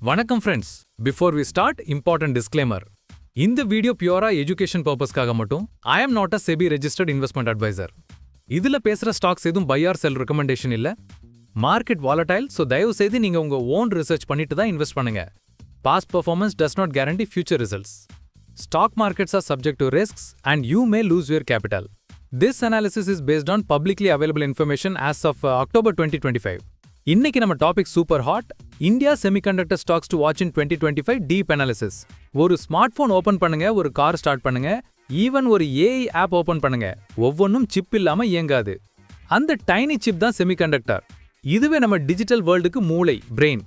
வணக்கம் friends. Before we start, important disclaimer. இந்த video பியூரா எஜுகேஷன் பர்பஸ்க்காக மட்டும். I am not a SEBI registered investment advisor. இதுல பேசுற ஸ்டாக்ஸ் எதுவும் பை ஆர் செல் ரெக்கமெண்டேஷன் இல்ல. மார்க்கெட் வாலடைல், சோ தயவு செய்து நீங்க உங்க ஓன் ரிசர்ச் பண்ணிட்டு தான் இன்வெஸ்ட் பண்ணுங்க. Past performance does not guarantee future results. Stock markets are subject to risks and you may lose your capital. This analysis is based on publicly available information as of October 2025. இன்னைக்கு நம்ம topic super hot. India semiconductor stocks to watch in 2025 deep analysis. ஒரு smart phone open பண்ணுங்க, ஒரு car start பண்ணுங்க, even ஒரு AI app open பண்ணுங்க, ஒவ்வொன்றும் chip இல்லாம இயங்காது. அந்த டைனி சிப் தான் செமிகண்டக்டர். இதுவே நம்ம டிஜிட்டல் வேர்ல்டுக்கு மூளை, பிரெயின்.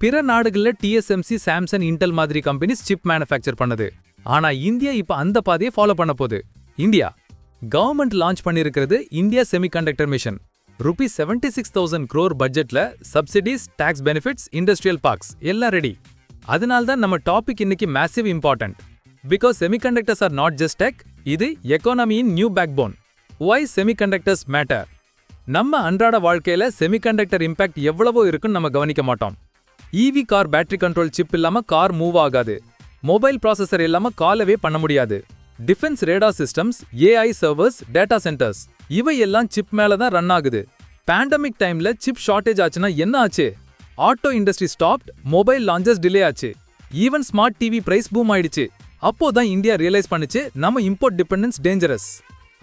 பிற நாடுகள்ல டிஎஸ்எம்சி, சாம்சங், இன்டெல் மாதிரி கம்பெனிஸ் சிப் மேனுஃபேக்சர் பண்ணுது. ஆனா இந்தியா இப்ப அந்த பாதையை ஃபாலோ பண்ண போகுது. இந்தியா கவர்மெண்ட் லான்ச் பண்ணிருக்கிறது India semiconductor mission. Rupees 76,000 crore பட்ஜெட்ல subsidies, tax benefits, industrial parks எல்லாம் ரெடி. அதனால்தான் நம்ம டாபிக் இன்னைக்கு massive important. Because semiconductors are not just tech, இது எக்கானமியின் new backbone. Why semiconductors matter? நம்ம அன்றாட வாழ்க்கையில செமிகண்டக்டர் இம்பாக்ட் எவ்வளவோ இருக்குன்னு நம்ம கவனிக்க மாட்டோம். EV car battery control chip இல்லாம கார் மூவ் ஆகாது. மொபைல் ப்ராசஸர் இல்லாம காலவே பண்ண முடியாது. Defence radar systems, AI servers, data centres இவை எல்லாம் சிப் மேல தான் ரன் ஆகுது. பேண்டமிக் டைம்ல சிப் ஷார்டேஜ் ஆச்சுன்னா என்ன ஆச்சு? Auto industry stopped, mobile launches delay ஆச்சு, even smart TV price boom ஆயிடுச்சு. அப்போதான் இந்தியா ரியலைஸ் பண்ணுச்சு நம்ம இம்போர்ட் டிபெண்டன்ஸ் டேஞ்சரஸ்.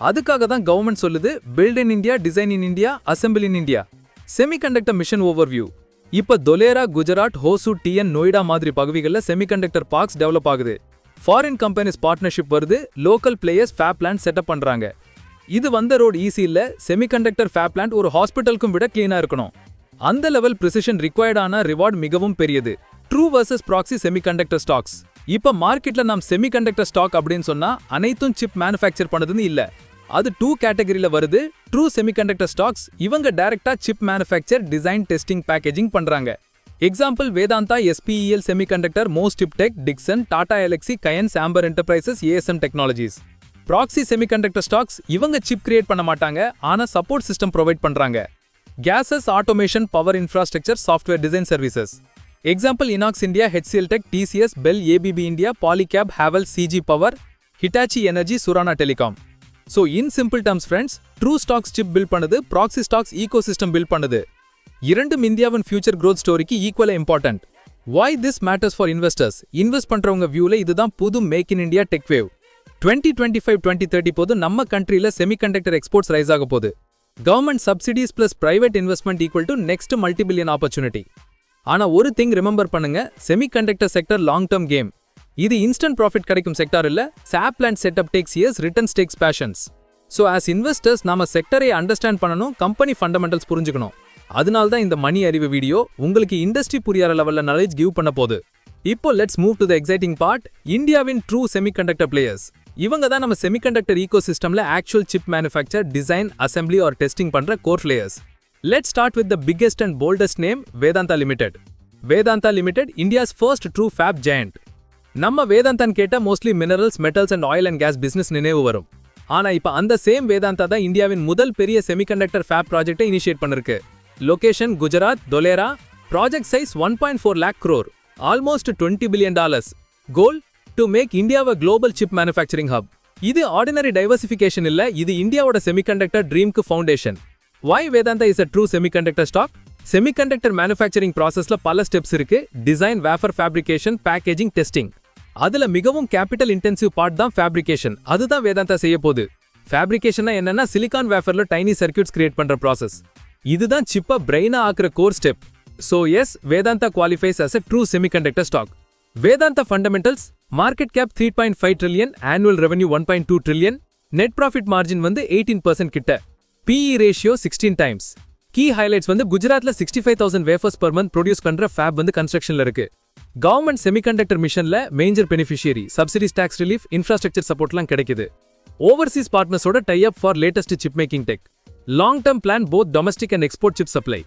அதுக்காக தான் கவர்மெண்ட் சொல்லுது built in India, design in India, assemble in India. Semiconductor mission overview. இப்ப தொலேரா, குஜராத், ஹோசூர், டிஎன், நொய்டா மாதிரி பகுதிகளில் செமிகண்டக்டர் பார்க்ஸ் டெவலப் ஆகுது. ஃபாரின் கம்பெனிஸ் பார்ட்னர்ஷிப் வருது, லோக்கல் பிளேயர்ஸ் ஃபேப் பிளான்ட் செட்டப் பண்றாங்க. இது வந்த ரோட் ஈஸி இல்ல. செமிகண்டக்டர் ஃபேப் பிளான்ட் ஒரு ஹாஸ்பிட்டலுக்கும் விட கிளீனா இருக்கணும். அந்த லெவல் பிரிசிஷன் ரிக்வயர்ட் ஆன ரிவார்ட் மிகவும் பெரியது. True versus proxy semiconductor stocks. இப்ப மார்க்கெட்ல நாம் செமிகண்டக்டர் ஸ்டாக் அப்படின்னு சொன்னா அனைத்தும் சிப் மேனுஃபேக்சர் பண்ணதுன்னு இல்ல. அது 2 கேட்டகரியில வருது. ட்ரூ செமிகண்டக்டர் ஸ்டாக்ஸ் இவங்க டைரக்டா chip manufacture, design, testing, packaging பண்றாங்க. Example Vedanta, SPEL semiconductor, MosChip tech, Dixon, Tata LXi, கயன்ஸ், Amber enterprises, ASM technologies. Proxy semiconductor stocks இவங்க சிப் கிரியேட் பண்ண மாட்டாங்க, ஆனா சப்போர்ட் சிஸ்டம் ப்ரொவைட் பண்றாங்க. Cases, automation, power infrastructure, software design services. Example INOX India, HCL tech, TCS, bell, ABB India, Polycab, Havells, CG power, Hitachi energy, Surana telecom. So in simple terms friends, true stocks chip build பண்ணுது, proxy stocks ecosystem build பண்ணுது. இரண்டும் இந்தியாவின் future growth storyக்கு equally important. Why this matters for investors? Invest பண்றவங்க வியூல இதுதான் புது make in India tech wave. 2025-2030 போது நம்ம கண்ட்ரில செமிகண்டக்டர் எக்ஸ்போர்ட்ஸ் ரைஸ் ஆக போகுது. Government subsidies plus private investment equal to next multibillion opportunity. ஆனா ஒரு திங் ரிமெம்பர் பண்ணுங்க, semiconductor sector long term game. இது இன்ஸ்டன்ட் ப்ராஃபிட் கிடைக்கும் செக்டார் இல்ல. சாப் plant setup takes years, returns takes patience. So as investors நாம செக்டரை அண்டர்ஸ்டாண்ட் பண்ணணும், company fundamentals புரிஞ்சுக்கணும். அதனால தான் இந்த மணி அறிவு வீடியோ உங்களுக்கு இண்டஸ்ட்ரி புரியாத லெவல்ல நாலேஜ் கிவ் பண்ண போகுது. இப்போ let's move to the exciting part. இந்தியாவின் ட்ரூ செமிகண்டக்டர் பிளேயர்ஸ். இவங்க தான் நம்ம செமிகண்டக்டர் ஈகோசிஸ்டம்ல actual chip manufacture, design, assembly or testing பண்ற core players. Let's start with the biggest and boldest name, Vedanta limited. Vedanta limited India's first true fab giant. நம்ம வேதாந்தான் கேட்ட mostly minerals, metals and oil and gas business நினைவு வரும். ஆனா இப்ப அந்த same Vedanta தான் இந்தியாவின் முதல் பெரிய செமிகண்டக்டர் ஃபேப் ப்ராஜெக்ட்டை இனிஷியேட் பண்ணிருக்கு. Location Gujarat, Dholera. Project size 1.4 lakh crore, almost $20 billion. Goal to make இந்தியாவை குளோபல் சிப் மேனுஃபேக்சரிங் ஹப். இது ஆர்டினரி டைவர்சிஃபிகேஷன் இல்ல, இது இந்தியாவோட செமிகண்டக்டர் ட்ரீம்க்கு foundation. Why Vedanta is a true semiconductor stock? Semiconductor manufacturing ப்ராசஸ்ல பல ஸ்டெப்ஸ் இருக்கு. Design, wafer fabrication, packaging, testing. அதுல மிகவும் கேபிட்டல் இன்டென்சிவ் பார்ட் தான் ஃபேப்ரிகேஷன். அதுதான் வேதாந்தா செய்ய போகுது. ஃபேப்ரிகேஷன்னா என்னன்னா சிலிகான் வேஃபர்ல டைனி சர்க்யூட்ஸ் கிரியேட் பண்ற ப்ராசஸ். இதுதான் சிப்ப பிரெயினா ஆக்குற core step. So yes, Vedanta qualifies as a true semiconductor stock. வேதாந்தா fundamentals: market cap 3.5 trillion, annual revenue 1.2 trillion, net profit margin 18% கிட்ட, PE ratio 16 times. Key highlights குஜராத்ல 65,000 வேஃபர்ஸ் per month ப்ரொடியூஸ் பண்ற fab கன்ஸ்ட்ரக்ஷன்ல இருக்கு. கவர்மெண்ட் செமிகண்டக்டர் மிஷன்ல major beneficiary, subsidies, tax relief, infrastructure சப்போர்ட்லாம் கிடைக்குது. Overseas பார்ட்னர்ஸோட tie up for latest chip making tech. Long term plan both domestic and export chip supply.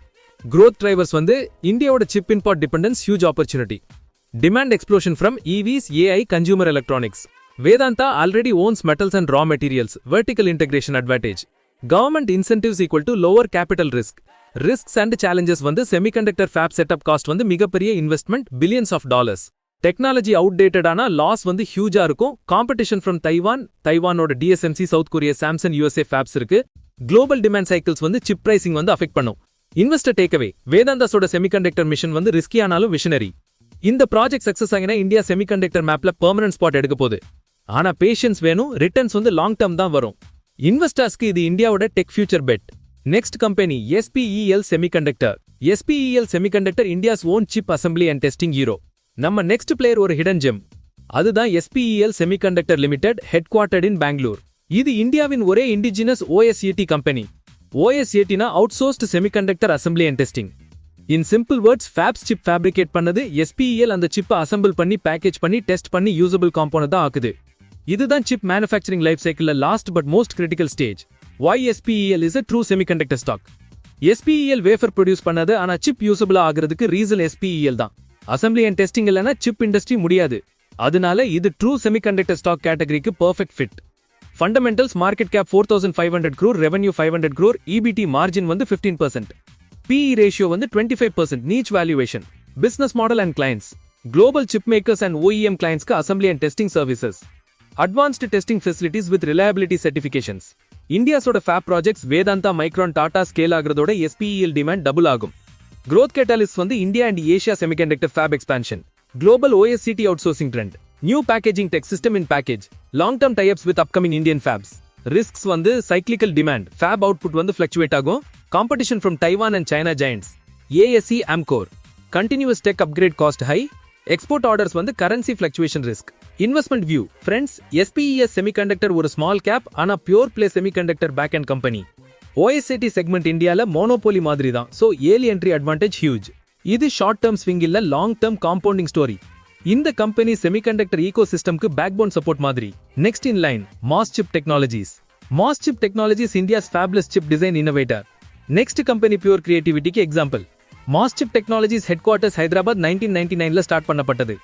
growth drivers இந்தியாவோட சிப் import dependence huge opportunity. Demand explosion from EVs, AI, consumer electronics. Vedanta already owns metals and raw materials, vertical integration advantage. Government incentives equal to lower capital risk. Risks and challenges வந்து semiconductor ஃபேப் setup cost வந்து மிகப்பெரிய investment billions of dollars. Technology அவுடேட்டடான loss வந்து ஹியூஜா இருக்கும். Competition from தைவானோட TSMC, South Korea, Samsung, USA fabs இருக்கு. Global demand cycles வந்து சிப் பிரைசிங் வந்து அஃபெக்ட் பண்ணும். இன்வெஸ்டர் டேக்அவே, வேதாந்தாஸோட செமிகண்டக்டர் மிஷன் வந்து ரிஸ்கியானாலும் விஷனரி. இந்த ப்ராஜெக்ட் சக்சஸ் ஆகினா இந்தியா செமிகண்டக்டர் மேப்ல பெர்மனன்ட் ஸ்பாட் எடுக்க போகுது. ஆனா பேஷன்ஸ் வேணும், ரிட்டர்ன்ஸ் வந்து லாங் டர்ம் தான் வரும். இன்வெஸ்டர்ஸ்க்கு இது இந்தியாவோட tech future bet. Next company SPEL Semiconductor. SPEL Semiconductor India's own chip assembly and testing hero. நம்ம நெக்ஸ்ட் பிளேயர் ஒரு ஹிடன் ஜெம். அதுதான் SPEL Semiconductor Limited, headquartered in Bangalore. இது இந்தியாவின் ஒரே இண்டிஜினஸ் OSAT கம்பெனி. OSATனா outsourced semiconductor assembly and testing. In simple words, fabs chip fabricate பண்ணது, SPEL அந்த சிப்பை அசம்பிள் பண்ணி பேக்கேஜ் பண்ணி டெஸ்ட் பண்ணி யூசபிள் காம்போனன்ட் தான் ஆக்குது. இதுதான் சிப் மேனுஃபேக்சரிங் லைஃப் சைக்கிள்ல last but most critical stage. Why SPEL is a true semiconductor stock? SPEL wafer produce பண்ணது, ஆனா சிப் யூசபிளா ஆகிறதுக்கு ரீசன் SPEL தான். அசம்பிளி அண்ட் டெஸ்டிங் இல்லைனா சிப் இண்டஸ்ட்ரி முடியாது. அதனால இது ட்ரூ செமிகண்டக்டர் ஸ்டாக் கேட்டகரிக்கு perfect fit. Fundamentals, market cap 4500 crore, revenue 500 crore, EBT margin வந்து 15%. PE ரேஷியோ வந்து 25%, niche valuation. Business model and clients, global chip makers and OEM கிளைண்ட்ஸ்க்கு assembly and testing services. Advanced testing facilities with reliability certifications. இந்தியாஸோட fab projects Vedanta, Micron, Tata scale ஆகிறதோட SPEL demand double ஆகும். growth catalysts வந்து India and Asia semiconductor fab expansion, global OSCT outsourcing trend, new packaging tech system in package, long term types with upcoming Indian fabs. Risks வந்து cyclical demand, fab output வந்து fluctuate ஆகும். Competition from Taiwan and China giants. ASE Amcor, continuous tech upgrade cost high. Export orders வந்து currency fluctuation risk. Investment view, friends, SPES semiconductor ஒரு small cap ஆனா pure play semiconductor back end company. OSAT segment இந்தியால monopoly மாதிரி தான், so early entry advantage huge. இது short term swing இல்ல, long term compounding story. இந்த company semiconductor ஈகோ சிஸ்டம்க்கு பேக்போன் சப்போர்ட் மாதிரி. Next in line, MosChip technologies. MosChip technologies India's fabless chip design innovator. Next company pure கிரியேட்டிவிட்டிக்கு example. MosChip technologies headquarters Hyderabad 1999ல start பண்ணப்பட்டது.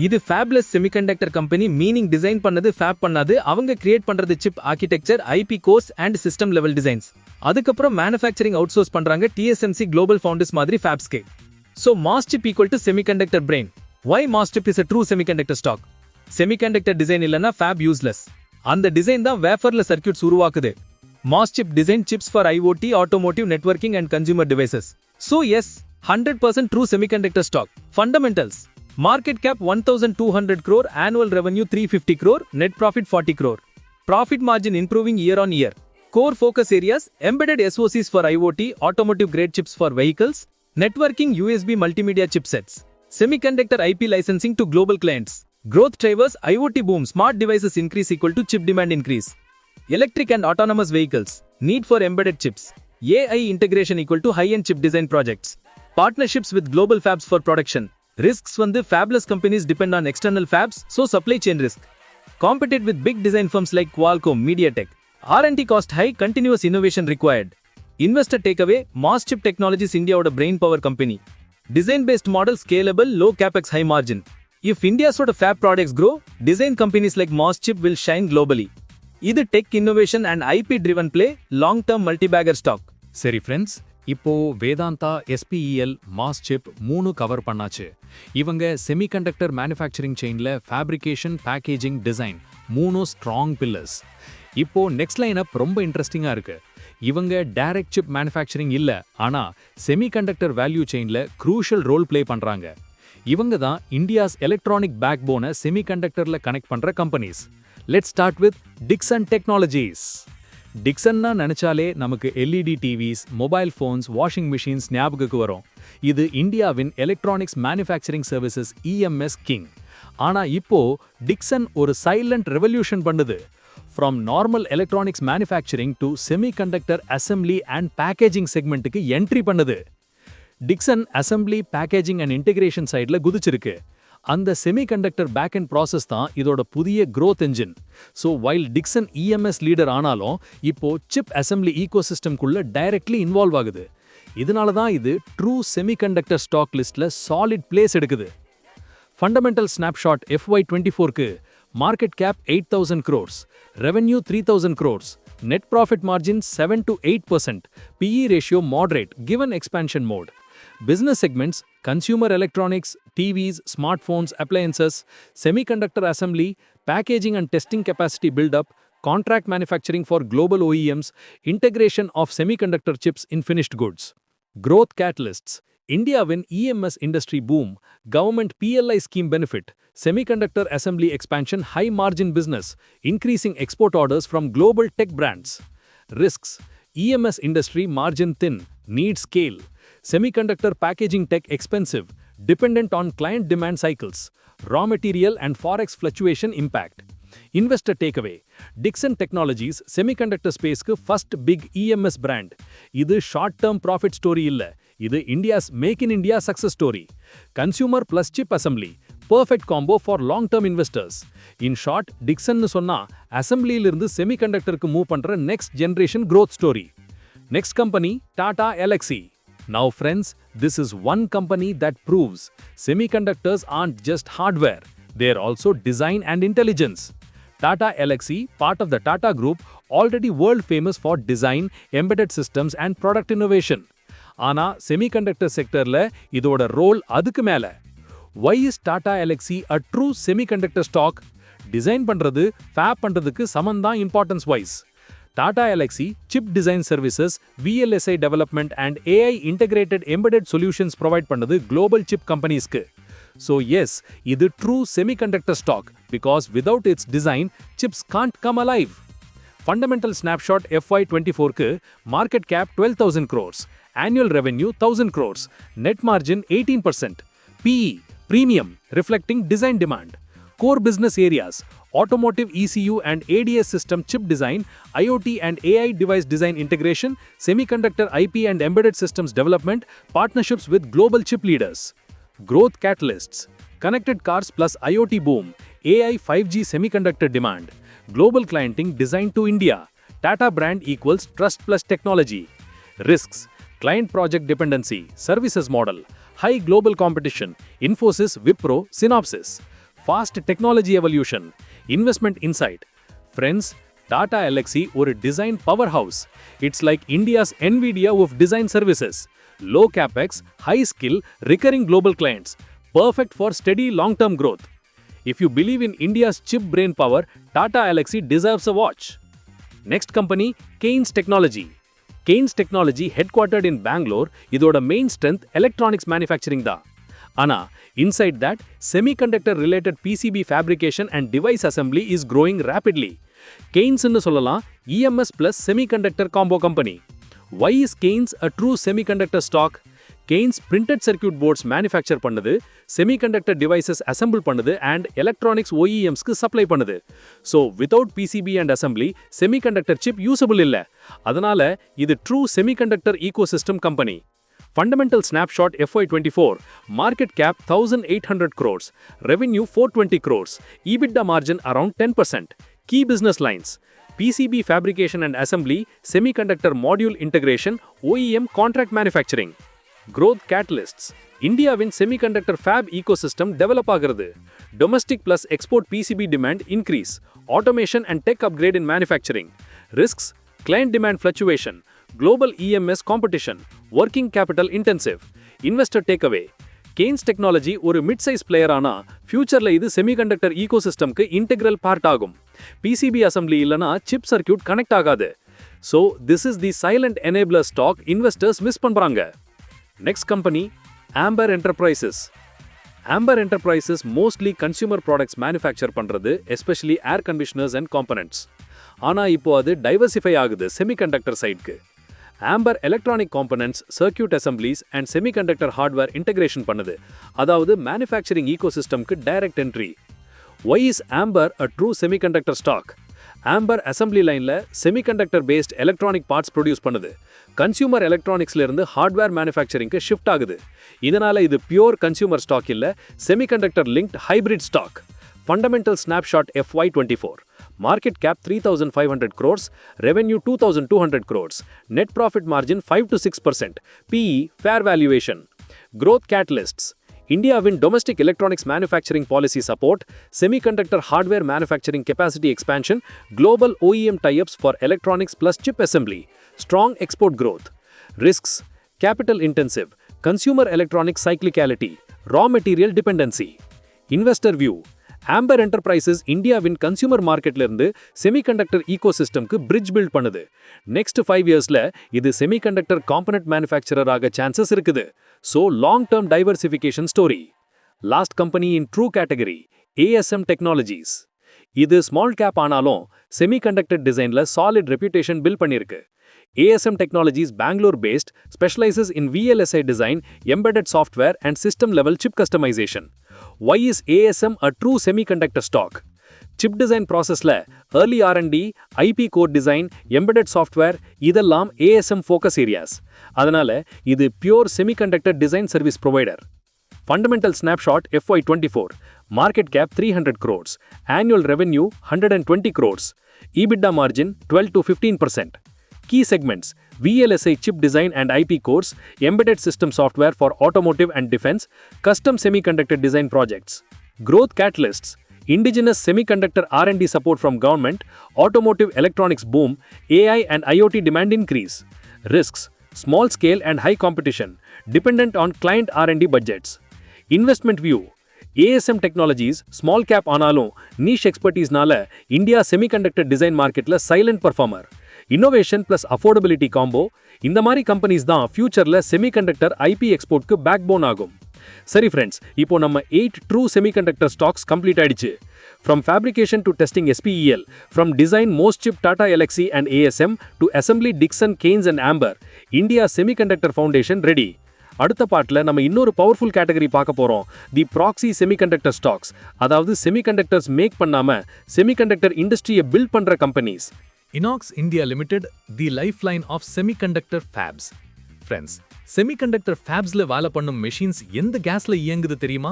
இது fabless semiconductor company, meaning design பண்ணது fab பண்ணாது. அவங்க கிரியேட் பண்றது chip architecture, IP cores and system level designs. அதுக்கப்புறம் manufacturing outsource பண்றாங்க TSMC, குளோபல் ஃபவுண்டர்ஸ் மாதிரி ஃபேப்ஸ்க்கு. So MosChip equal to semiconductor brain. Why MosChip is a true semiconductor stock? Semiconductor design இல்லனா fab useless. அந்த design தான் வேஃபர்ல circuits உருவாக்குது. MosChip design chips for IoT, automotive, networking and consumer devices. So yes, 100% true semiconductor stock. Fundamentals: market cap 1200 crore, annual revenue 350 crore, net profit 40 crore. Profit margin improving year on year. Core focus areas: embedded SoCs for IoT, automotive grade chips for vehicles, networking, USB multimedia chipsets, semiconductor IP licensing to global clients. Growth drivers: IoT boom, smart devices increase equal to chip demand increase. Electric and autonomous vehicles, need for embedded chips. AI integration equal to high-end chip design projects. Partnerships with global fabs for production. Risks வந்து fabless companies depend on external fabs, so supply chain risk. Compete with big design firms like Qualcomm, MediaTek. R&D cost high, continuous innovation required. Investor takeaway: MosChip Technologies India's brain power company. Design-based model, scalable, low capex, high margin. If India's fab products grow, design companies like MosChip will shine globally. இது tech innovation and IP driven play, long term multi-bagger stock. சரி friends, இப்போ Vedanta, SPEL, MosChip 3 cover பண்ணாச்சு. இவங்க semiconductor manufacturing செயின்ல fabrication, packaging, design 3 strong pillars. இப்போ next lineup ரொம்ப இன்ட்ரெஸ்டிங்கா இருக்கு. இவங்க டைரக்ட் சிப் மேனுஃபேக்சரிங் இல்ல, ஆனா செமிகண்டக்டர் வேல்யூ செயின்ல க்ரூஷியல் ரோல் பிளே பண்றாங்க. இவங்க தான் இந்தியாஸ் எலக்ட்ரானிக் பேக் போனை செமிகண்டக்டர்ல கனெக்ட் பண்ற companies. Let's start with Dixon Technologies. Dixonna நினைச்சாலே நமக்கு LED TVs, mobile phones, washing machines ஞாபகத்துக்கு வரும். இது இந்தியாவின் electronics manufacturing services EMS king. ஆனா இப்போ டிக்சன் ஒரு சைலண்ட் ரெவல்யூஷன் பண்ணுது. From normal electronics manufacturing to semiconductor assembly and packaging segmentக்கு என்ட்ரி பண்ணுது. Dixon assembly, packaging and integration சைட்ல குதிச்சிருக்கு. அந்த செமிகண்டக்டர் பேக் அண்ட் ப்ராசஸ் தான் இதோட புதிய growth engine. So while Dixon EMS leader ஆனாலும் இப்போ சிப் அசம்பிளி ஈகோசிஸ்டம்குள்ள டைரக்ட்லி இன்வால்வ் ஆகுது. இதனால தான் இது ட்ரூ செமிகண்டக்டர் ஸ்டாக் லிஸ்ட்ல சாலிட் பிளேஸ் எடுக்குது. ஃபண்டமெண்டல் ஸ்னாப்ஷாட் FY24க்கு market cap 8,000 crores, revenue 3,000 crores, Net profit margin 7 to 8%. PE ratio moderate given expansion mode. Business segments: consumer electronics, TVs, smartphones, appliances, semiconductor assembly, packaging and testing capacity build-up, contract manufacturing for global OEMs, integration of semiconductor chips in finished goods. Growth catalysts: India win EMS industry boom, government PLI scheme benefit, semiconductor assembly expansion high margin business, increasing export orders from global tech brands. Risks: EMS industry margin thin, need scale. Semiconductor packaging tech expensive, dependent on client demand cycles. Raw material and forex fluctuation impact. Investor takeaway: Dixon Technologies semiconductor space ku first big EMS brand. இது short term profit story இல்ல, இது India's Make in India success story. Consumer plus chip assembly, perfect combo for long term investors. In short, Dixon னு சொன்னா assemblyல இருந்து semiconductorக்கு move பண்ற next generation growth story. Next company, Tata Elxsi. Now friends, this is one company that proves semiconductors aren't just hardware, they're also design and intelligence. Tata Elxsi, part of the Tata Group, already world famous for design, embedded systems and product innovation. ஆனா semiconductor sectorல இதோட role அதுக்கு மேல. Why is Tata Elxsi a true semiconductor stock? Design பண்றது, fab பண்றதுக்கு சமந்தான் importance wise. Tata Elxsi chip design services, VLSI development and AI integrated embedded solutions provide பண்ணது global chip companiesக்கு. So yes, இது true semiconductor stock because without its design, chips can't come alive. Fundamental snapshot FY24க்கு market cap 12,000 crores, annual revenue 1,000 crores, net margin 18%, PE premium reflecting design demand. Core business areas: automotive ECU and ADS system chip design, IoT and AI device design integration, semiconductor IP and embedded systems development, partnerships with global chip leaders. Growth catalysts: connected cars plus IoT boom, AI 5G semiconductor demand, global clienting designed to India, Tata brand equals trust plus technology. Risks: client project dependency, services model, high global competition, Infosys, Wipro, Synopsys. Fast technology evolution, investment insight. Friends, Tata Elxsi ஒரு design powerhouse. It's like India's NVIDIA of design services. Low capex, high skill, recurring global clients. Perfect for steady long-term growth. If you believe in India's chip brain power, Tata Elxsi deserves a watch. Next company, Kaynes Technology. Kaynes Technology headquartered in Bangalore, இதோட main strength electronics manufacturing தான். ஆனா inside that, semiconductor related PCB fabrication and device assembly is growing rapidly. Kaynes ன்னு சொல்லலாம் EMS plus semiconductor combo company. Why is Kaynes a true semiconductor stock? Kaynes printed circuit boards manufacture பண்ணுது, semiconductor devices assemble பண்ணுது and electronics OEMsக்கு supply பண்ணுது. So without PCB and assembly, semiconductor chip usable இல்ல. அதனால இது true semiconductor ecosystem company. Fundamental snapshot FY24, market cap 1,800 crores, revenue 420 crores, EBITDA margin around 10%. Key business lines: PCB fabrication and assembly, semiconductor module integration, OEM contract manufacturing. Growth catalysts: India win semiconductor fab ecosystem develop ஆகிறது. Domestic plus export PCB demand increase, automation and tech upgrade in manufacturing. Risks: client demand fluctuation, global EMS competition, working capital intensive. Investor takeaway: Kaynes Technology ஒரு mid-size player ஆனா ஃபியூச்சர்ல இது semiconductor ecosystemக்கு integral part ஆகும். PCB assembly இல்லனா chip circuit connect ஆகாது. So this is the silent enabler stock investors miss பண்றாங்க. Next company, Amber Enterprises. Amber Enterprises mostly consumer products manufacture பண்றது, especially air conditioners and components. ஆனா இப்போ அது diversify ஆகுது semiconductor sideக்கு. Amber electronic components, circuit assemblies and semiconductor hardware integration பண்ணுது. அதாவது manufacturing ecosystemக்கு direct entry. Why is Amber a true semiconductor stock? Amber assembly lineல semiconductor based electronic parts produce பண்ணுது. Consumer electronicsல இருந்து hardware manufacturingக்கு shift ஆகுது. இதனால இது pure consumer stock இல்ல, semiconductor linked hybrid stock. Fundamental snapshot FY24. Market cap 3,500 crores, revenue 2,200 crores, net profit margin 5 to 6%, PE fair valuation. Growth catalysts: இந்தியாவின் domestic electronics manufacturing policy support, semiconductor hardware manufacturing capacity expansion, global OEM tie-ups for electronics plus chip assembly, strong export growth. Risks: capital intensive, consumer electronics cyclicality, raw material dependency. Investor view: Amber Enterprises இந்தியாவின் consumer மார்க்கெட்ல இருந்து semiconductor ஈகோசிஸ்டம்க்கு bridge build பண்ணுது. Next 5 இயர்ஸ்ல இது semiconductor component manufacturer ஆக chances இருக்குது. So long term diversification story. Last company in true category ASM technologies. இது small cap ஆனாலும் செமிகண்டக்டர் டிசைன்ல சாலிட் ரெப்யூட்டேஷன் பில்ட் பண்ணிருக்கு. ASM Technologies Bangalore based specializes in VLSI design, embedded software and system level chip customization. Why is ASM a true semiconductor stock? Chip design process la early R&D, IP core design, embedded software இதெல்லாம் ASM focus areas. அதனால இது pure semiconductor design service provider. Fundamental snapshot FY24. Market cap 300 crores. Annual revenue 120 crores. EBITDA margin 12 to 15%. Key segments: VLSI chip design and IP cores, embedded system software for automotive and defense, custom semiconductor design projects. Growth catalysts: indigenous semiconductor R&D support from government, automotive electronics boom, AI and IoT demand increase. Risks: small scale and high competition, dependent on client R&D budgets. Investment view: ASM Technologies small cap ஆனாலும் niche expertise நால India semiconductor design marketல silent performer. Innovation plus affordability combo. இந்த மாதிரி companies தான் ஃபியூச்சர்ல semiconductor IP எக்ஸ்போர்ட்க்கு back phone ஆகும். சரி friends, இப்போ நம்ம 8 ட்ரூ செமிகண்டக்டர் ஸ்டாக்ஸ் கம்ப்ளீட் ஆயிடுச்சு. From fabrication to testing SPEL, from design MosChip Tata Elxsi and ASM to assembly Dixon Keynes and Amber, India Semiconductor Foundation ready. அடுத்த பார்ட்ல நம்ம இன்னொரு powerful category பார்க்க போறோம், தி ப்ராக்ஸி செமிகண்டக்டர் ஸ்டாக்ஸ். அதாவது semiconductors make பண்ணாம semiconductor இண்டஸ்ட்ரியை பில்ட் பண்ற companies. Inox India Limited, the lifeline of semiconductor fabs. Friends, semiconductor fabsல வேலை பண்ணும் மெஷின்ஸ் எந்த கேஸ்ல இயங்குது தெரியுமா?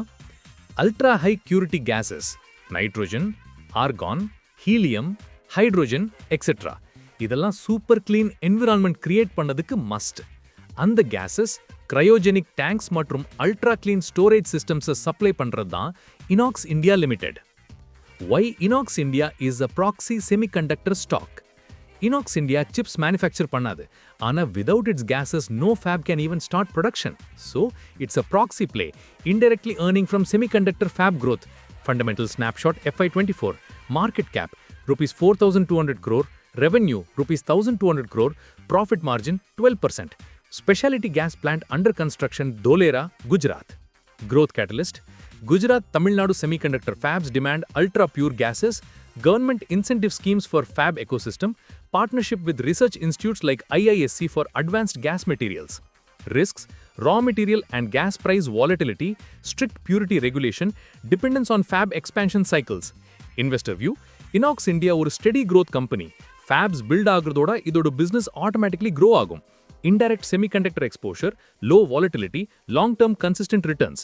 Ultra high purity gases, nitrogen, argon, helium, hydrogen etcetera. இதெல்லாம் சூப்பர் கிளீன் என்விரான்மெண்ட் கிரியேட் பண்ணதுக்கு மஸ்ட். அந்த கேஸஸ் கிரையோஜெனிக் டேங்க்ஸ் மற்றும் அல்ட்ரா கிளீன் ஸ்டோரேஜ் சிஸ்டம்ஸை சப்ளை பண்றது தான் Inox India Limited. Why Inox India is a proxy semiconductor stock? Inox India chips manufacture பண்ணாது. ஆனா without its gases no fab can even start production. So it's a proxy play, indirectly earning from semiconductor fab growth. Fundamental snapshot FY24. Market cap rupees 4,200 crore, revenue rupees 1,200 crore, profit margin 12%. Specialty gas plant under construction Dholera, Gujarat. Growth catalyst: Gujarat, Tamil Nadu semiconductor fabs demand ultra pure gases, government incentive schemes for fab ecosystem, partnership with research institutes like IISc for advanced gas materials. Risks: raw material and gas price volatility, strict purity regulation, dependence on fab expansion cycles. Investor view: Inox India ஒரு steady growth company. Fabs build ஆகுறதோட இதோட business automatically grow ஆகும். Indirect semiconductor exposure, low volatility, long-term consistent returns.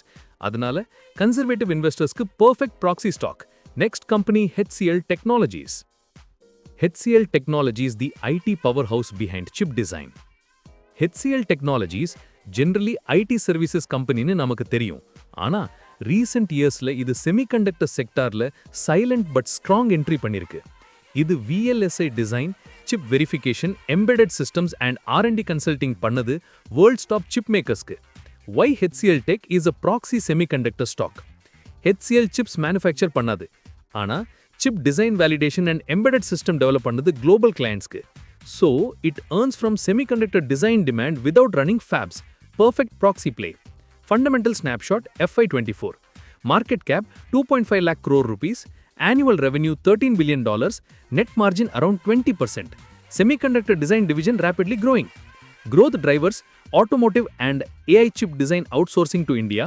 அதனால conservative investorsக்கு perfect proxy stock. Next company HCL Technologies. HCL Technologies, the IT powerhouse behind chip design. HCL Technologies generally IT services companyன்னு நமக்கு தெரியும். ஆனா recent yearsல இது semiconductor sectorல silent but strong entry பண்ணிருக்கு. இது VLSI design, chip verification, embedded systems and R&D consulting பண்ணது world's top chip makersக்கு. Why HCL Tech is a proxy semiconductor stock? HCL chips manufacture பண்ணாது. ஆனா chip design validation and embedded system develop பண்ணது global clientsக்கு. So it earns from semiconductor design demand without running fabs. Perfect proxy play. Fundamental snapshot FY24. Market cap 2.5 lakh crore rupees. Annual revenue $13 billion, net margin around 20%. Semiconductor design division rapidly growing. Growth drivers: automotive and AI chip design outsourcing to India,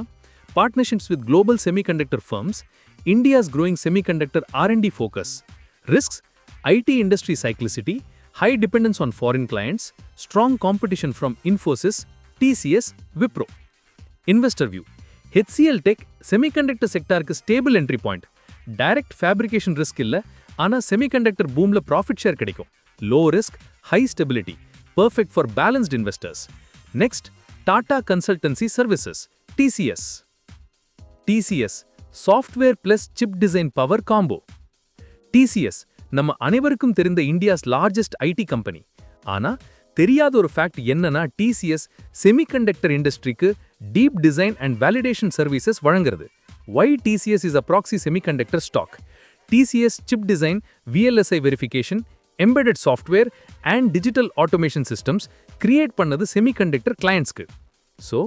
partnerships with global semiconductor firms, India's growing semiconductor R&D focus. Risks: IT industry cyclicity, high dependence on foreign clients, strong competition from Infosys, TCS, Wipro. Investor view: HCL Tech semiconductor sectorக்கு stable entry point. Direct fabrication risk இல்ல, ஆனா semiconductor பூம்ல profit share கிடைக்கும். Low risk, high stability, perfect for balanced investors. Next, Tata consultancy services, TCS. TCS software plus chip design power combo. TCS நம்ம அனைவருக்கும் தெரிந்த India's largest IT company. ஆனா தெரியாத ஒரு fact என்னன்னா TCS செமிகண்டக்டர் இண்டஸ்ட்ரிக்கு deep design and validation services வழங்குறது. Why TCS is a proxy semiconductor stock? TCS chip design, VLSI verification, embedded software and digital automation systems create பண்ணது semiconductor clientsக்கு. So,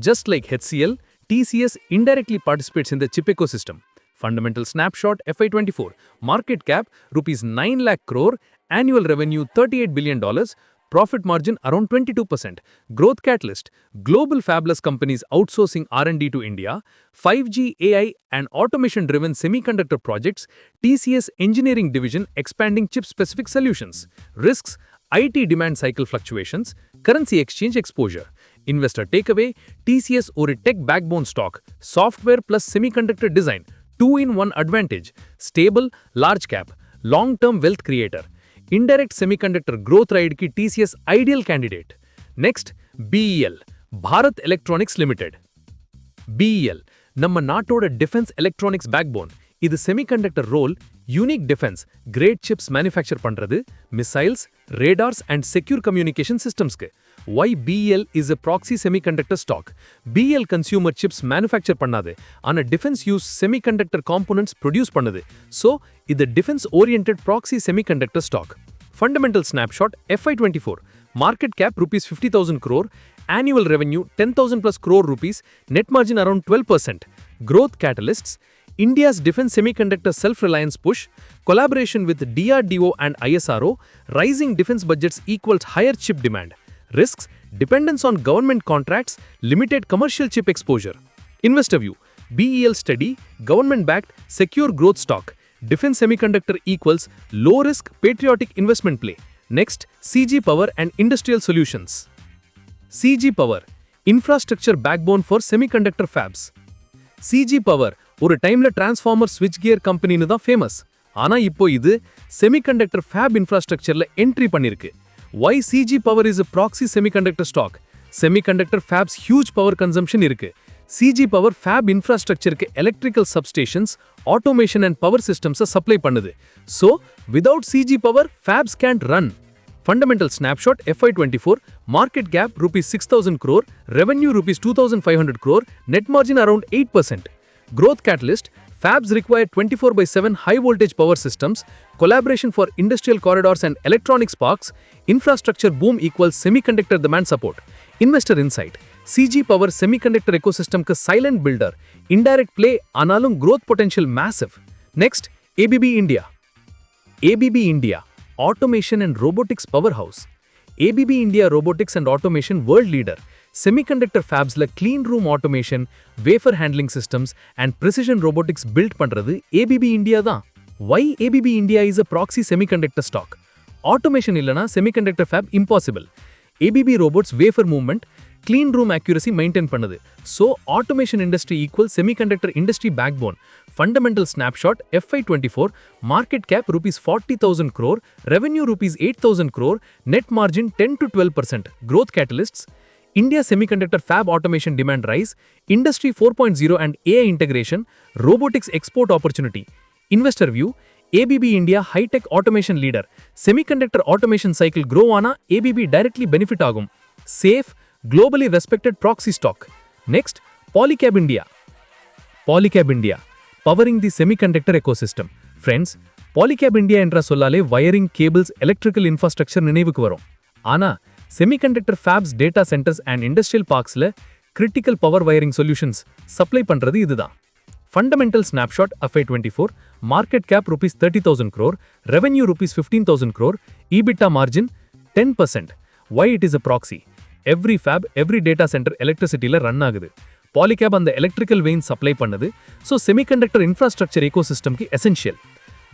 just like HCL, TCS indirectly participates in the chip ecosystem. Fundamental snapshot FY24. Market cap rupees 9 lakh crore, annual revenue $38 billion, profit margin around 22%. Growth catalyst, global fabless companies outsourcing R&D to India, 5G, AI and automation-driven semiconductor projects, TCS engineering division expanding chip-specific solutions. Risks, IT demand cycle fluctuations, currency exchange exposure. Investor takeaway, TCS or a tech backbone stock, software plus semiconductor design, 2-in-1 advantage, stable, large cap, long-term wealth creator. Indirect semiconductor growth ride ki TCS ideal candidate. Next, BEL, Bharat Electronics Limited. BEL, நம்ம நாட்டோட defense electronics backbone. இது semiconductor role, unique defense, great chips manufacture பண்றது, missiles, radars and secure communication systemsக்கு. Why BEL is a proxy semiconductor stock? BEL consumer chips manufacture பண்ணாது, ஆனா defense use semiconductor components produce பண்ணுது. So, இது defense oriented proxy semiconductor stock. Fundamental snapshot FY24. Market cap rupees 50,000 crore, annual revenue 10,000 plus crore rupees, net margin around 12%. Growth catalysts, India's defense semiconductor self-reliance push, collaboration with DRDO and ISRO, rising defense budgets equals higher chip demand. Risks, dependence on government contracts, limited commercial chip exposure. Investor view, BEL steady, government-backed, secure growth stock. Defense semiconductor equals low-risk, patriotic investment play. Next, CG Power and Industrial Solutions. CG Power, infrastructure backbone for semiconductor fabs. CG Power, ஒரு டைம்ல transformer ஸ்விட்ச் gear கம்பெனின்னு தான் famous. ஆனா இப்போ இது semiconductor ஃபேப் இன்ஃப்ராஸ்ட்ரக்சர்ல entry பண்ணிருக்கு. Why CG Power is a proxy semiconductor stock? Semiconductor fabs huge power consumption இருக்கு. CG Power fab infrastructureக்கு electrical substations, automation and power systems supply பண்ணுது. So, without CG Power, fabs can't run. Fundamental snapshot FY24, market cap rupees 6,000 crore, revenue rupees 2,500 crore, net margin around 8%. Growth catalyst, fabs require 24/7 high voltage power systems, collaboration for industrial corridors and electronics parks, infrastructure boom equals semiconductor demand support. Investor insight, CG Power semiconductor ecosystem ka silent builder, indirect play analum growth potential massive. Next, ABB India. ABB India, automation and robotics powerhouse. ABB India robotics and automation world leader. Semiconductor fabs la clean room automation, wafer handling systems and precision robotics built பண்றது ABB India தான். Why ABB India is a proxy semiconductor stock? Automation இல்லனா semiconductor fab impossible. ABB robots wafer movement, clean room accuracy maintain பண்ணுது. So automation industry equals semiconductor industry backbone. Fundamental snapshot FY24, market cap rupees 40,000 crore, revenue rupees 8,000 crore, net margin 10 to 12%. Growth catalysts, India semiconductor fab automation demand rise, Industry 4.0 and AI integration, robotics export opportunity. Investor view, ABB India high-tech automation leader. Semiconductor automation cycle grow ஆனா ABB directly benefit ஆகும். Safe, globally respected proxy stock. Next, Polycab India. Polycab India, powering the semiconductor ecosystem. Friends, Polycab India என்ற சொல்லாலே wiring, cables, electrical infrastructure நினைவுக்கு வரும். ஆனா semiconductor fabs, data centers and industrial parksல critical power wiring solutions supply பண்றது இதுதான். Fundamental snapshot FY24, market cap rupees 30,000 crore, revenue rupees 15,000 crore, EBITDA margin 10%. Why it is a proxy? Every fab, every data center electricityல run ஆகுது. Polycab அந்த electrical vein supply பண்ணுது. So semiconductor infrastructure ecosystem ki essential.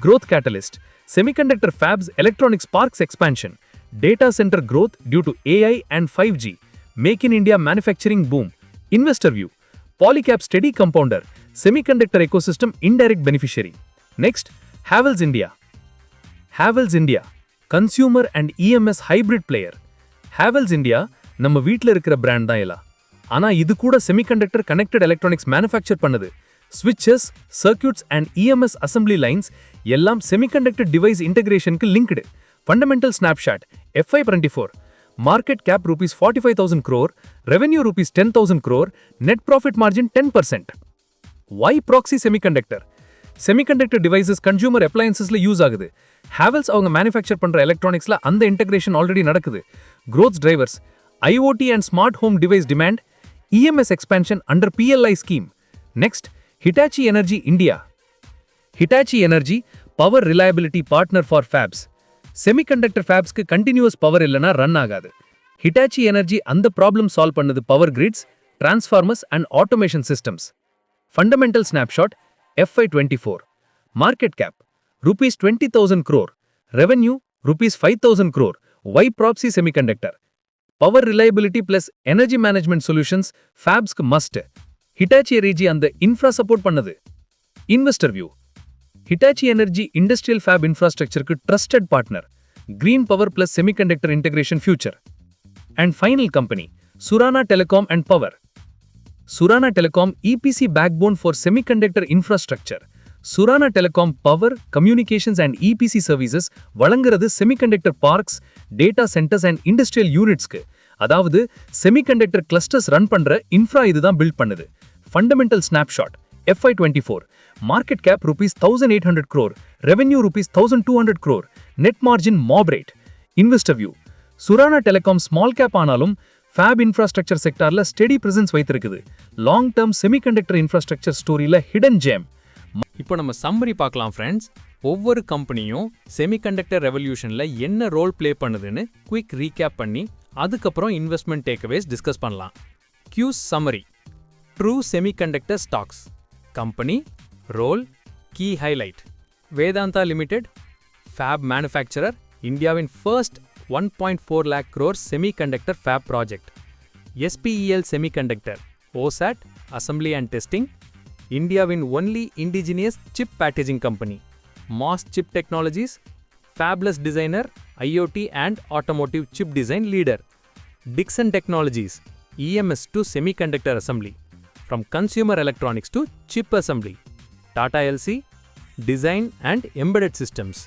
Growth catalyst, semiconductor fabs, electronics parks expansion, data center growth due to AI and 5G, make in India manufacturing boom. Investor view, Polycab steady compounder, semiconductor ecosystem indirect beneficiary. Next, Havells India. Havells India, consumer and EMS hybrid player. Havells India, நம்ம வீட்ல இருக்கிற brand தான் இல்ல. ஆனா இது கூட semiconductor connected electronics manufacture பண்ணுது. switches, circuits and EMS assembly lines எல்லாம் semiconductor device integrationக்கு linked. Fundamental snapshot FY24 market cap rupees 45,000 crore, revenue rupees 10,000 crore, net profit margin 10%. Why Proxy Semiconductor? Semiconductor devices consumer appliancesல use ஆகுது. Havels அவங்க manufacture பண்ற electronicsல அந்த integration already நடக்குது. Growth drivers IoT and smart home device demand, EMS expansion under PLI scheme. Next, Hitachi Energy India. Hitachi Energy power reliability partner for fabs. Semiconductor fabsக்கு continuous power இல்லனா run ஆகாது. Hitachi Energy அந்த problem solve பண்ணது power grids, transformers and automation systems. Fundamental snapshot FY24 market cap rupees 20,000 crore, revenue rupees 5,000 crore. Why Proxy Semiconductor? Power reliability plus energy management solutions fabsக்கு must. Hitachi Energy அந்த infra support பண்ணது. Investor view Hitachi Energy industrial fab infrastructureக்கு trusted partner. Green power plus semiconductor integration future. And final company Surana Telecom and Power. Surana Telecom EPC backbone for semiconductor infrastructure. Surana Telecom power, communications and EPC services வழங்குறது semiconductor parks, data centers and industrial unitsக்கு. அதாவது semiconductor clusters run பண்ற infra இதுதான் build பண்ணுது. Fundamental snapshot FY24 market cap rupees 1,800 crore, revenue rupees 1,200 crore, net margin moderate. Investor view Surana Telecom small cap ஆனாலும் fab infrastructure sectorல steady presence வைத்திருக்குது. Long term semiconductor infrastructure storyல hidden gem. இப்போ நம்ம summary பார்க்கலாம் friends. ஒவ்வொரு கம்பெனியும் semiconductor ரெவல்யூஷனில் என்ன role play பண்ணுதுன்னு quick recap பண்ணி அதுக்கப்புறம் இன்வெஸ்ட்மெண்ட் டேக்அவேஸ் டிஸ்கஸ் பண்ணலாம். Q's summary true semiconductor stocks company role key highlight Vedanta limited fab manufacturer இந்தியாவின் first 1.4 lakh crore semiconductor fab project. SPEL Semiconductor OSAT Assembly and Testing Indiaவின் only indigenous chip packaging company. MosChip Technologies Fabless Designer IoT and Automotive Chip Design Leader. Dixon Technologies EMS to Semiconductor Assembly from Consumer Electronics to Chip Assembly. Tata LC Design and Embedded Systems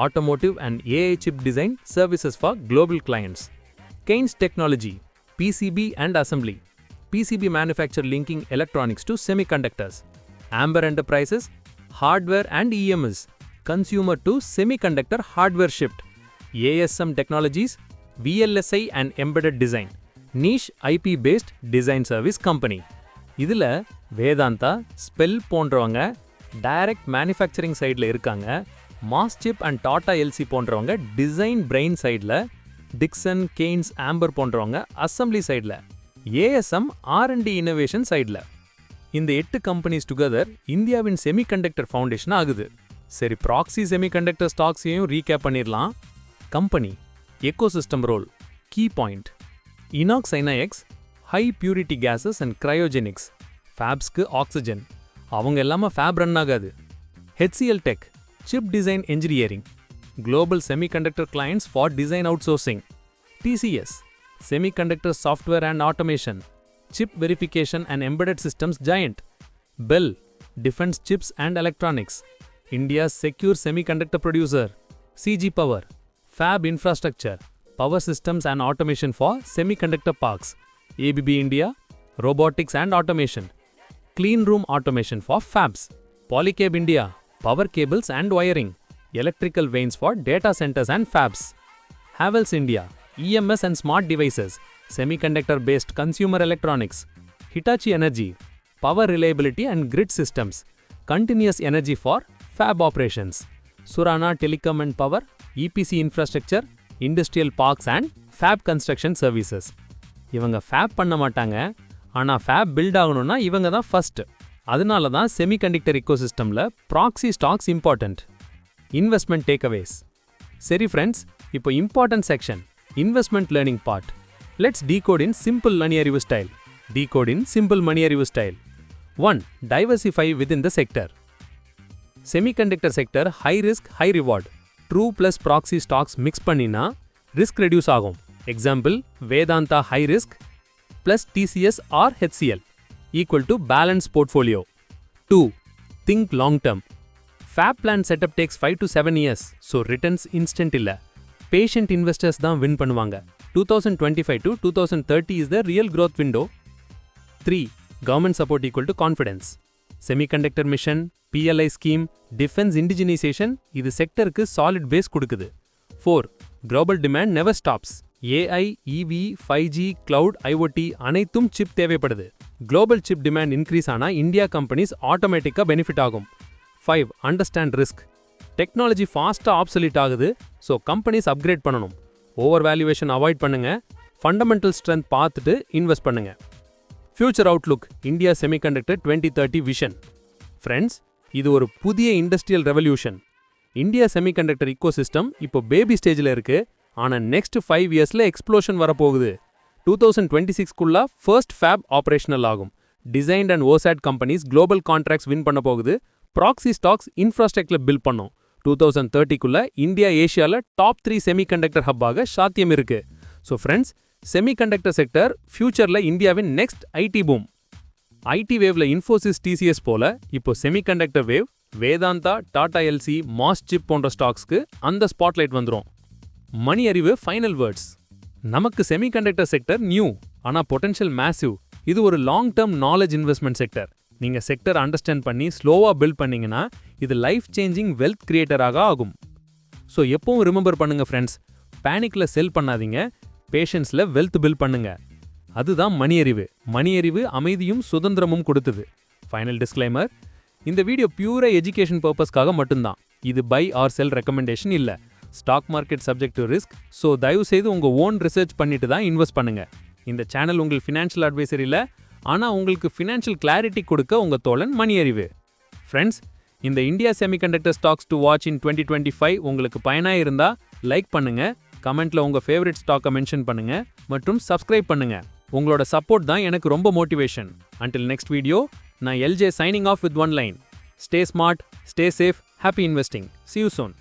Automotive and AI chip design services for global clients. Keynes Technology PCB and Assembly PCB manufacture linking electronics to semiconductors. Amber Enterprises Hardware and EMS Consumer to Semiconductor Hardware Shipped. ASM Technologies VLSI and Embedded Design Niche IP based design service company. இதுல வேதாந்தா ஸ்பெல் போன்றவங்க direct manufacturing சைடில் இருக்காங்க. MosChip and Tata LC போன்றவங்க design brain சைடில், டிக்சன், கெய்ன்ஸ், ஆம்பர் போன்றவங்க assembly சைடில், ASM R&D innovation சைடில். இந்த 8 கம்பெனிஸ் டுகெதர் இந்தியாவின் செமிகண்டக்டர் ஃபவுண்டேஷன் ஆகுது. சரி, ப்ராக்ஸி செமிகண்டக்டர் ஸ்டாக்ஸையும் ரீகேப் பண்ணிடலாம். Company ecosystem role key point INOX ஐனாஎக்ஸ் high purity gases and cryogenics ஃபேப்ஸ்க்கு ஆக்சிஜன், அவங்க எல்லாமே ஃபேப் ரன் ஆகாது. HCL Tech Chip Design Engineering Global Semiconductor Clients for Design Outsourcing. TCS Semiconductor Software and Automation Chip Verification and Embedded Systems Giant. Bell Defense Chips and Electronics India's Secure Semiconductor Producer. CG Power Fab Infrastructure Power Systems and Automation for Semiconductor Parks. ABB India Robotics and Automation Clean Room Automation for Fabs. Polycab India Power Cables and Wiring Electrical Vanes for Data Centers and Fabs. Havels India EMS and Smart Devices Semiconductor Based Consumer Electronics. Hitachi Energy Power Reliability and Grid Systems Continuous Energy for Fab Operations. Surana Telecom and Power EPC Infrastructure Industrial Parks and Fab Construction Services. இவங்க ஃபேப் பண்ண மாட்டாங்க, ஆனால் ஃபேப் build ஆகணும்னா இவங்க தான் first. அதனால தான் semiconductor இக்கோசிஸ்டமில் proxy stocks important. Investment takeaways. சரி ஃப்ரெண்ட்ஸ், இப்போ important section investment learning part. Let's decode in simple money அறிவு style. Decode in simple money அறிவு style. 1. Diversify within the sector. Semiconductor sector high risk high reward. True plus proxy stocks mix பண்ணினா risk reduce ஆகும். Example Vedanta high risk plus TCS or HCL equal to balanced portfolio. 2. Think long term. Fab plan setup takes 5 to 7 years, so returns instant இல்ல. Patient investors தான் win பண்ணுவாங்க. 2025 to 2030 is the real growth window. 3. Government support equal to confidence. Semiconductor mission, PLI scheme, defense indigenization இது செக்டருக்கு solid base கொடுக்குது. 4. Global demand never stops. AI, EV, 5G, Cloud, IoT அனைத்தும் chip தேவைப்படுது. Global chip demand increase ஆனா India companies automatically benefit ஆகும். 5. Understand risk. Technology fast obsolete ஆகுது, so companies upgrade பண்ணணும். Overvaluation avoid பண்ணுங்க, fundamental strength பார்த்துட்டு invest பண்ணுங்க. Future outlook, India Semiconductor 2030 vision. Friends, இது ஒரு புதிய industrial revolution. India Semiconductor ecosystem இப்போ baby stageல இருக்கு, ஆனா next 5 yearsல explosion வரப்போகுது. 2026குள்ள first fab operational ஆகும். Designed and OSAT companies global contracts win பண்ண போகுது. Proxy stocks infrastructure build பண்ணும். 2030குள்ள இந்தியா ஏசியால டாப் 3 semiconductor ஹப்பாக சாத்தியம் இருக்கு. So friends, semiconductor sector futureல இந்தியாவின் next IT boom. IT waveல Infosys TCS போல இப்போ semiconductor wave Vedanta, Tata LC, MosChip போன்ற ஸ்டாக்ஸ்க்கு அந்த ஸ்பாட்லைட் வந்துரும். மணி அறிவு ஃபைனல் வேர்ட்ஸ். நமக்கு செமிகண்டக்டர் செக்டர் நியூ, ஆனா பொட்டன்ஷியல் மேசிவ். இது ஒரு long term knowledge investment sector. நீங்க செக்டர் அண்டர்ஸ்டாண்ட் பண்ணி ஸ்லோவா பில்ட் பண்ணீங்கன்னா இது லைஃப் சேஞ்சிங் வெல்த் கிரியேட்டராக ஆகும். ஸோ எப்பவும் ரிமெம்பர் பண்ணுங்க ஃப்ரெண்ட்ஸ், பேனிக்ல செல் பண்ணாதீங்க, பேஷன்ஸ்ல வெல்த் பில்ட் பண்ணுங்க. அதுதான் மணி அறிவு. மணி அறிவு அமைதியும் சுதந்திரமும் கொடுத்தது. ஃபைனல் டிஸ்க்ளைமர், இந்த வீடியோ பியூரா எஜுகேஷன் பர்பஸ்க்காக மட்டும்தான். இது பை ஆர் செல் ரெக்கமெண்டேஷன் இல்ல. Stock market subject to risk. So தயவு செய்து உங்க ஓன் ரிசர்ச் பண்ணிட்டு தான் இன்வெஸ்ட் பண்ணுங்க. இந்த சேனல் உங்கள் ஃபினான்ஷியல் அட்வைசர் இல்ல, ஆனா உங்களுக்கு ஃபினான்ஷியல் கிளாரிட்டி கொடுக்க உங்க தோழன் மணி அறிவு. ஃப்ரெண்ட்ஸ், இந்த India semiconductor stocks to watch in 2025 உங்களுக்கு பயனா இருந்தா லைக் பண்ணுங்க, கமெண்ட்ல உங்க ஃபேவரட் ஸ்டாக்கை மென்ஷன் பண்ணுங்க மற்றும் சப்ஸ்கிரைப் பண்ணுங்க. உங்களோட சப்போர்ட் தான் எனக்கு ரொம்ப மோட்டிவேஷன். அன்டில் நெக்ஸ்ட் வீடியோ, நான் LJ signing off with one line. Stay smart, stay safe, happy investing. See you soon.